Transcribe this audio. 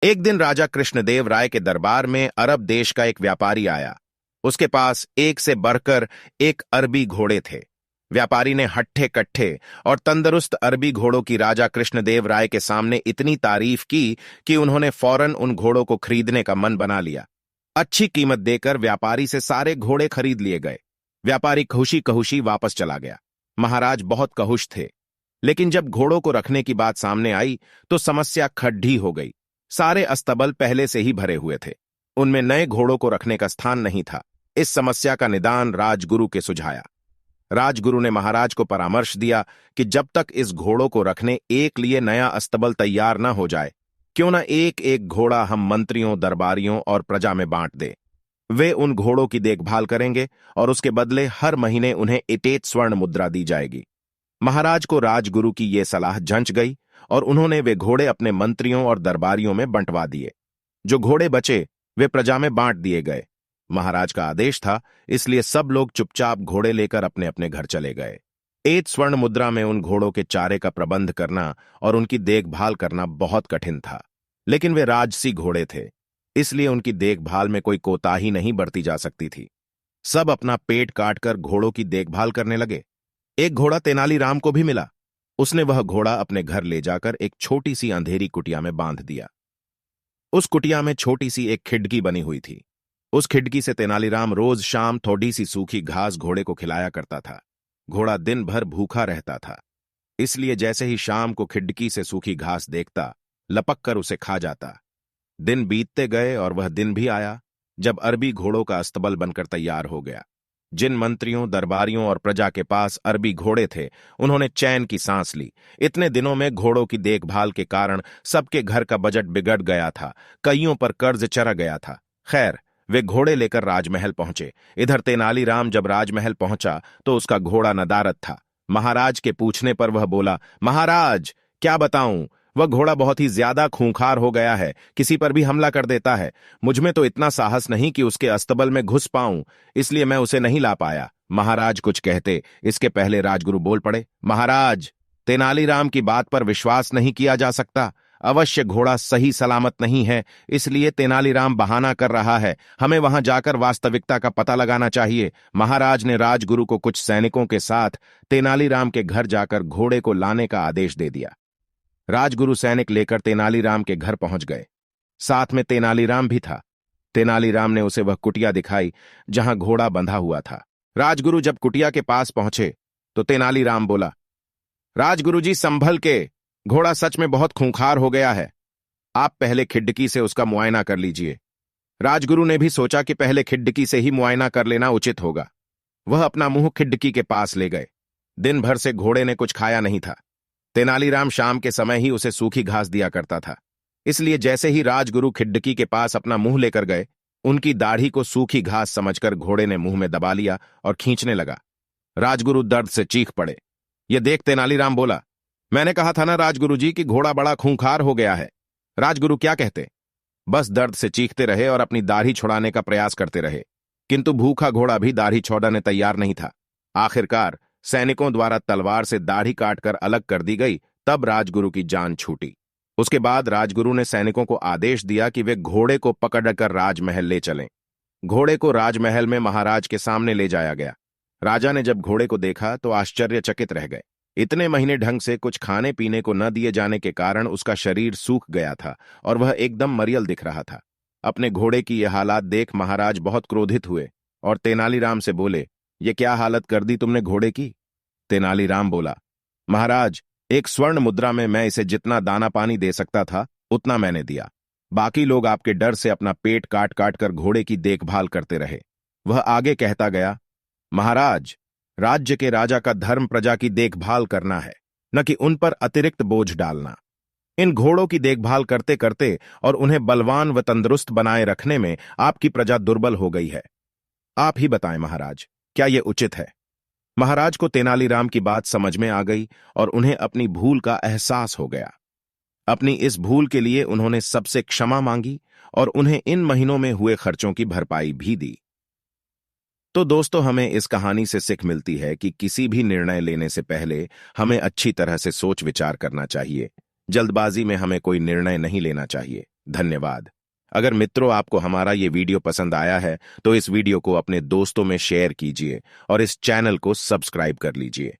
एक दिन राजा कृष्णदेव राय के दरबार में अरब देश का एक व्यापारी आया। उसके पास एक से बढ़कर एक अरबी घोड़े थे। व्यापारी ने हट्ठे कट्ठे और तंदुरुस्त अरबी घोड़ों की राजा कृष्णदेव राय के सामने इतनी तारीफ की कि उन्होंने फौरन उन घोड़ों को खरीदने का मन बना लिया। अच्छी कीमत देकर व्यापारी से सारे घोड़े खरीद लिए गए। व्यापारी खुशी खुशी वापस चला गया। महाराज बहुत कहुश थे, लेकिन जब घोड़ों को रखने की बात सामने आई तो समस्या खड्डी हो गई। सारे अस्तबल पहले से ही भरे हुए थे, उनमें नए घोड़ों को रखने का स्थान नहीं था। इस समस्या का निदान राजगुरु के सुझाया। राजगुरु ने महाराज को परामर्श दिया कि जब तक इस घोड़ों को रखने एक लिए नया अस्तबल तैयार न हो जाए, क्यों न एक एक घोड़ा हम मंत्रियों, दरबारियों और प्रजा में बांट दे। वे उन घोड़ों की देखभाल करेंगे और उसके बदले हर महीने उन्हें 1 स्वर्ण मुद्रा दी जाएगी। महाराज को राजगुरु की ये सलाह जंच गई और उन्होंने वे घोड़े अपने मंत्रियों और दरबारियों में बंटवा दिए। जो घोड़े बचे वे प्रजा में बांट दिए गए। महाराज का आदेश था, इसलिए सब लोग चुपचाप घोड़े लेकर अपने अपने घर चले गए। 1 स्वर्ण मुद्रा में उन घोड़ों के चारे का प्रबंध करना और उनकी देखभाल करना बहुत कठिन था, लेकिन वे राजसी घोड़े थे, इसलिए उनकी देखभाल में कोई कोताही नहीं बरती जा सकती थी। सब अपना पेट काटकर घोड़ों की देखभाल करने लगे। एक घोड़ा तेनालीराम को भी मिला। उसने वह घोड़ा अपने घर ले जाकर एक छोटी सी अंधेरी कुटिया में बांध दिया। उस कुटिया में छोटी सी एक खिड़की बनी हुई थी। उस खिड़की से तेनालीराम रोज शाम थोड़ी सी सूखी घास घोड़े को खिलाया करता था। घोड़ा दिन भर भूखा रहता था, इसलिए जैसे ही शाम को खिड़की से सूखी घास देखता, लपक कर उसे खा जाता। दिन बीतते गए और वह दिन भी आया जब अरबी घोड़ों का अस्तबल बनकर तैयार हो गया। जिन मंत्रियों, दरबारियों और प्रजा के पास अरबी घोड़े थे, उन्होंने चैन की सांस ली। इतने दिनों में घोड़ों की देखभाल के कारण सबके घर का बजट बिगड़ गया था, कईयों पर कर्ज चढ़ गया था। खैर, वे घोड़े लेकर राजमहल पहुंचे। इधर तेनालीराम जब राजमहल पहुंचा तो उसका घोड़ा नदारद था। महाराज के पूछने पर वह बोला, महाराज क्या बताऊं, वह घोड़ा बहुत ही ज्यादा खूंखार हो गया है, किसी पर भी हमला कर देता है। मुझमें तो इतना साहस नहीं कि उसके अस्तबल में घुस पाऊं, इसलिए मैं उसे नहीं ला पाया। महाराज कुछ कहते, इसके पहले राजगुरु बोल पड़े, महाराज, तेनालीराम की बात पर विश्वास नहीं किया जा सकता। अवश्य घोड़ा सही सलामत नहीं है, इसलिए तेनालीराम बहाना कर रहा है। हमें वहां जाकर वास्तविकता का पता लगाना चाहिए। महाराज ने राजगुरु को कुछ सैनिकों के साथ तेनालीराम के घर जाकर घोड़े को लाने का आदेश दे दिया। राजगुरु सैनिक लेकर तेनालीराम के घर पहुंच गए। साथ में तेनालीराम भी था। तेनालीराम ने उसे वह कुटिया दिखाई जहां घोड़ा बंधा हुआ था। राजगुरु जब कुटिया के पास पहुंचे तो तेनालीराम बोला, राजगुरु जी संभल के, घोड़ा सच में बहुत खूंखार हो गया है। आप पहले खिड़की से उसका मुआयना कर लीजिए। राजगुरु ने भी सोचा कि पहले खिड़की से ही मुआयना कर लेना उचित होगा। वह अपना मुंह खिड़की के पास ले गए। दिन भर से घोड़े ने कुछ खाया नहीं था। तेनालीराम शाम के समय ही उसे सूखी घास दिया करता था, इसलिए जैसे ही राजगुरु खिड़की के पास अपना मुंह लेकर गए, उनकी दाढ़ी को सूखी घास समझकर घोड़े ने मुंह में दबा लिया और खींचने लगा। राजगुरु दर्द से चीख पड़े। यह देख तेनालीराम बोला, मैंने कहा था ना राजगुरु जी कि घोड़ा बड़ा खूंखार हो गया है। राजगुरु क्या कहते, बस दर्द से चीखते रहे और अपनी दाढ़ी छुड़ाने का प्रयास करते रहे, किंतु भूखा घोड़ा भी दाढ़ी छोड़ने तैयार नहीं था। आखिरकार सैनिकों द्वारा तलवार से दाढ़ी काटकर अलग कर दी गई, तब राजगुरु की जान छूटी। उसके बाद राजगुरु ने सैनिकों को आदेश दिया कि वे घोड़े को पकड़कर राजमहल ले चलें। घोड़े को राजमहल में महाराज के सामने ले जाया गया। राजा ने जब घोड़े को देखा तो आश्चर्यचकित रह गए। इतने महीने ढंग से कुछ खाने पीने को न दिए जाने के कारण उसका शरीर सूख गया था और वह एकदम मरियल दिख रहा था। अपने घोड़े की यह हालात देख महाराज बहुत क्रोधित हुए और तेनालीराम से बोले, ये क्या हालत कर दी तुमने घोड़े की? तेनालीराम बोला, महाराज, 1 स्वर्ण मुद्रा में मैं इसे जितना दाना पानी दे सकता था उतना मैंने दिया। बाकी लोग आपके डर से अपना पेट काट काट कर घोड़े की देखभाल करते रहे। वह आगे कहता गया, महाराज, राज्य के राजा का धर्म प्रजा की देखभाल करना है, न कि उन पर अतिरिक्त बोझ डालना। इन घोड़ों की देखभाल करते करते और उन्हें बलवान व तंदुरुस्त बनाए रखने में आपकी प्रजा दुर्बल हो गई है। आप ही बताएं महाराज, क्या यह उचित है? महाराज को तेनालीराम की बात समझ में आ गई और उन्हें अपनी भूल का एहसास हो गया। अपनी इस भूल के लिए उन्होंने सबसे क्षमा मांगी और उन्हें इन महीनों में हुए खर्चों की भरपाई भी दी। तो दोस्तों, हमें इस कहानी से सीख मिलती है कि किसी भी निर्णय लेने से पहले हमें अच्छी तरह से सोच विचार करना चाहिए। जल्दबाजी में हमें कोई निर्णय नहीं लेना चाहिए। धन्यवाद। अगर मित्रों आपको हमारा ये वीडियो पसंद आया है तो इस वीडियो को अपने दोस्तों में शेयर कीजिए और इस चैनल को सब्सक्राइब कर लीजिए।